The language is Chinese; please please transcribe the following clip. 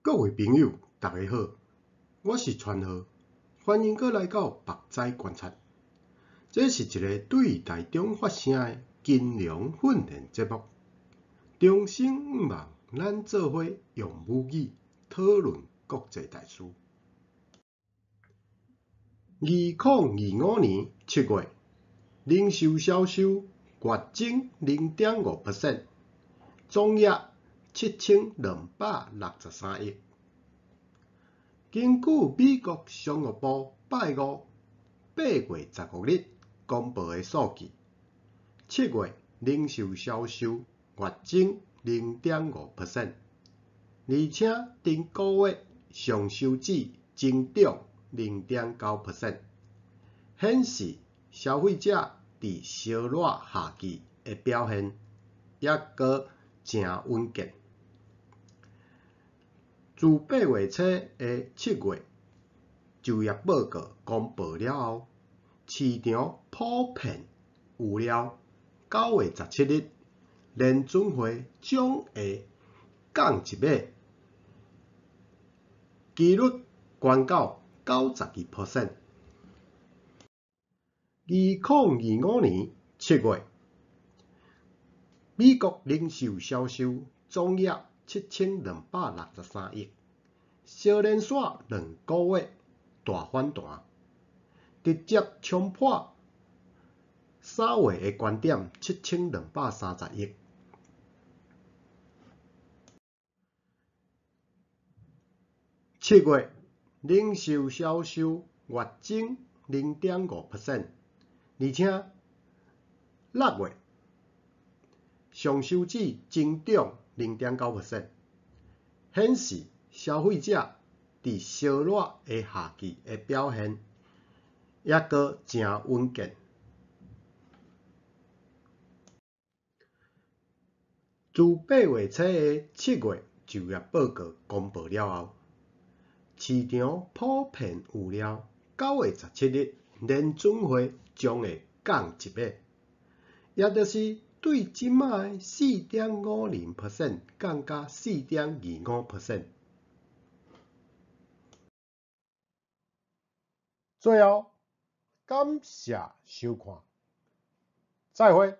各位朋友，大家好，我是川河，欢迎各来到目仔观察。这是一个对台中发声的金融训练节目。中心毋忘，咱做伙用母语讨论国际大事。2025年7月，零售销售月增 0.5%， 总额7263亿。根据美国商务部拜五8月15日公布的数据，7月零售销售月增 0.5%， 而且顶个月上收指增长 0.9%， 显示消费者伫小热夏季的表现也阁诚稳健。自8月初的7月就业报告公布了后，市场普遍预料9月17日联准会将会降一码，几率悬到 92%。2025年7月，美国零售销售总额7263亿，小连续2个月大反弹，直接冲破3月的高点7230亿。7月零售销售月增 0.5%， 而且6月上收指增长 0.9%， 显示消费者伫烧热的夏季的表现也阁诚稳健。自8月初的7月就业报告公布了后，市场普遍预料9月17日联准会将会降一码，也就是对即卖的 4.50% 降到 4.25%。最后，感谢收看，再会。